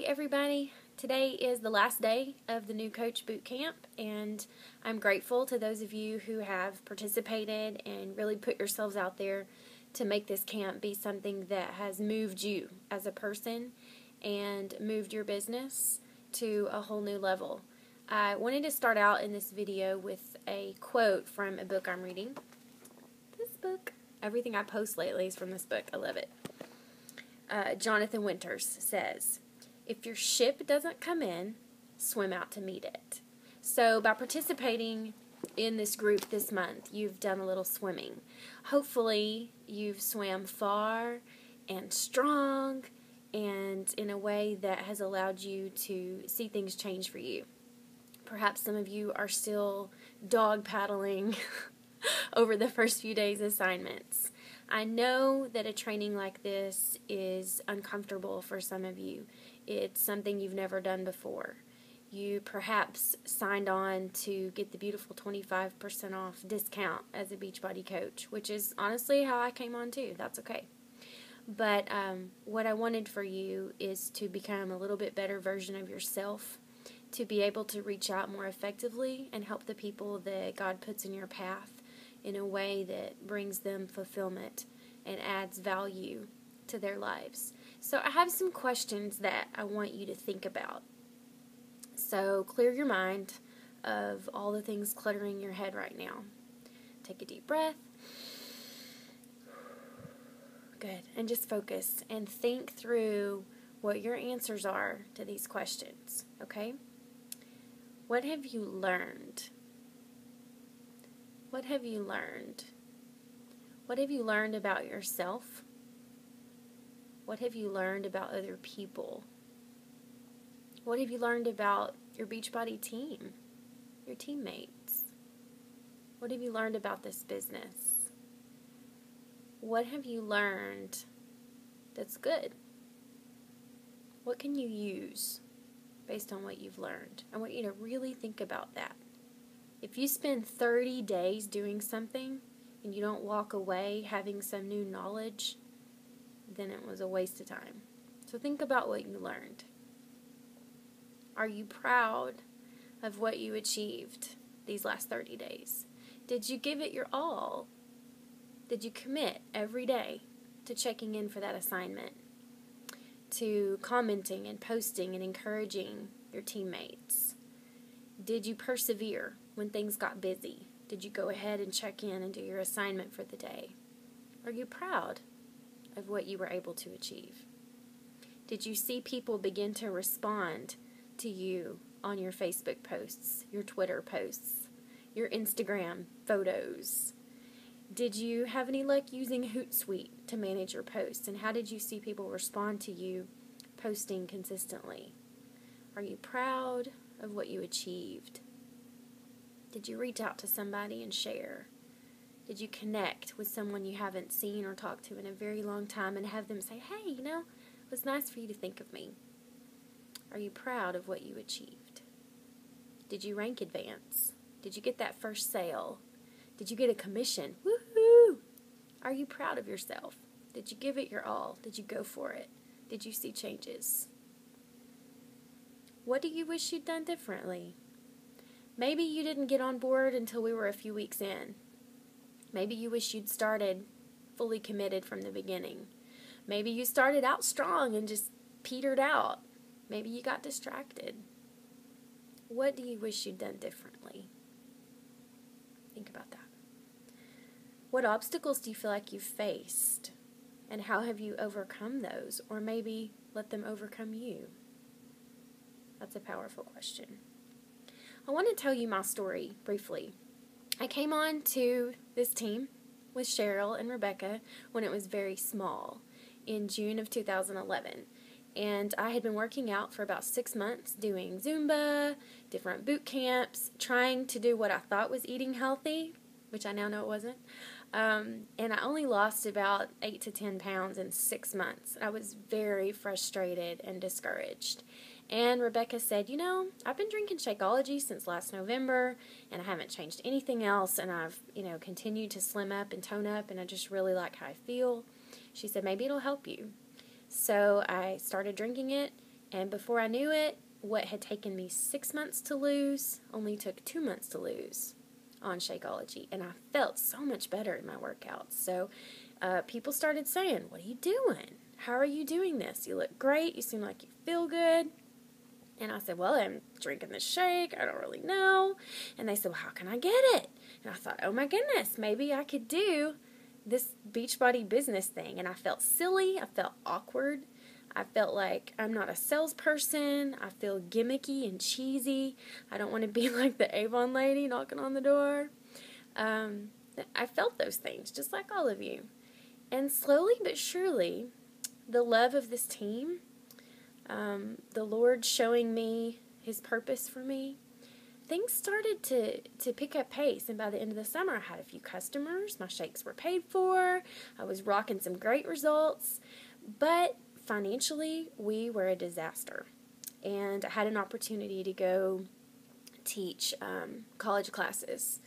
Hey everybody, today is the last day of the new Coach Bootcamp, and I'm grateful to those of you who have participated and really put yourselves out there to make this camp be something that has moved you as a person and moved your business to a whole new level. I wanted to start out in this video with a quote from a book I'm reading. This book, everything I post lately is from this book. I love it. Jonathan Winters says, "If your ship doesn't come in, swim out to meet it." So by participating in this group this month, you've done a little swimming. Hopefully you've swam far and strong and in a way that has allowed you to see things change for you. Perhaps some of you are still dog paddling over the first few days' assignments. I know that a training like this is uncomfortable for some of you. It's something you've never done before. You perhaps signed on to get the beautiful 25% off discount as a Beachbody coach, which is honestly how I came on too. That's okay. But what I wanted for you is to become a little bit better version of yourself, to be able to reach out more effectively and help the people that God puts in your path in a way that brings them fulfillment and adds value to their lives. So I have some questions that I want you to think about. So clear your mind of all the things cluttering your head right now. Take a deep breath. Good. And just focus and think through what your answers are to these questions. Okay? What have you learned? What have you learned? What have you learned about yourself? What have you learned about other people? What have you learned about your Beachbody team, your teammates? What have you learned about this business? What have you learned that's good? What can you use based on what you've learned? I want you to really think about that. If you spend 30 days doing something and you don't walk away having some new knowledge, then it was a waste of time. So think about what you learned. Are you proud of what you achieved these last 30 days? Did you give it your all? Did you commit every day to checking in for that assignment, to commenting and posting and encouraging your teammates? Did you persevere when things got busy? Did you go ahead and check in and do your assignment for the day? Are you proud of what you were able to achieve? Did you see people begin to respond to you on your Facebook posts, your Twitter posts, your Instagram photos? Did you have any luck using Hootsuite to manage your posts? And how did you see people respond to you posting consistently? Are you proud of what you achieved? Did you reach out to somebody and share? Did you connect with someone you haven't seen or talked to in a very long time and have them say, "Hey, it was nice for you to think of me"? Are you proud of what you achieved? Did you rank advance? Did you get that first sale? Did you get a commission? Woohoo! Are you proud of yourself? Did you give it your all? Did you go for it? Did you see changes? What do you wish you'd done differently? Maybe you didn't get on board until we were a few weeks in. Maybe you wish you'd started fully committed from the beginning. Maybe you started out strong and just petered out. Maybe you got distracted. What do you wish you'd done differently? Think about that. What obstacles do you feel like you've faced? And how have you overcome those? Or maybe let them overcome you? That's a powerful question. I want to tell you my story briefly. I came on to this team with Cheryl and Rebecca when it was very small in June of 2011. And I had been working out for about 6 months, doing Zumba, different boot camps, trying to do what I thought was eating healthy, which I now know it wasn't. And I only lost about 8 to 10 pounds in 6 months. I was very frustrated and discouraged. And Rebecca said, I've been drinking Shakeology since last November, and I haven't changed anything else, and I've, continued to slim up and tone up, and I just really like how I feel. She said, maybe it'll help you. So I started drinking it, And before I knew it, what had taken me 6 months to lose only took 2 months to lose on Shakeology. And I felt so much better in my workouts. So people started saying, "What are you doing? How are you doing this? You look great. You seem like you feel good." And I said, "Well, I'm drinking this shake. I don't really know." And they said, "Well, how can I get it?" And I thought, oh my goodness, maybe I could do this Beachbody business thing. And I felt silly. I felt awkward. I felt like I'm not a salesperson. I feel gimmicky and cheesy. I don't want to be like the Avon lady knocking on the door. I felt those things, just like all of you. And slowly but surely, the love of this team, the Lord showing me His purpose for me, things started to pick up pace. And by the end of the summer, I had a few customers. My shakes were paid for. I was rocking some great results. But financially, we were a disaster. And I had an opportunity to go teach college classes.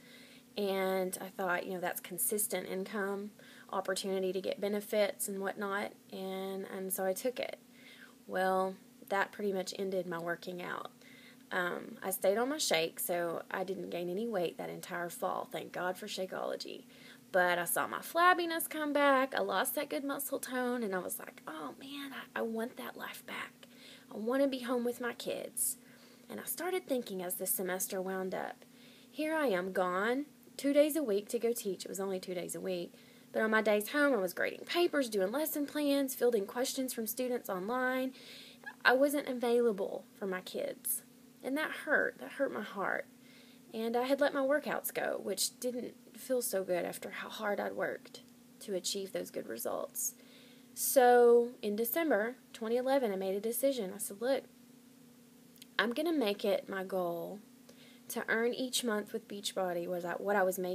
And I thought, that's consistent income, opportunity to get benefits and whatnot. And so I took it. Well, that pretty much ended my working out. I stayed on my shake, so I didn't gain any weight that entire fall. Thank God for Shakeology. But I saw my flabbiness come back. I lost that good muscle tone, and I was like, oh man, I want that life back. I want to be home with my kids. And I started thinking as the semester wound up, here I am gone 2 days a week to go teach. It was only 2 days a week. But on my days home, I was grading papers, doing lesson plans, fielding questions from students online. I wasn't available for my kids. And that hurt. That hurt my heart. And I had let my workouts go, which didn't feel so good after how hard I'd worked to achieve those good results. So in December 2011, I made a decision. I said, look, I'm going to make it my goal to earn each month with Beachbody what I was making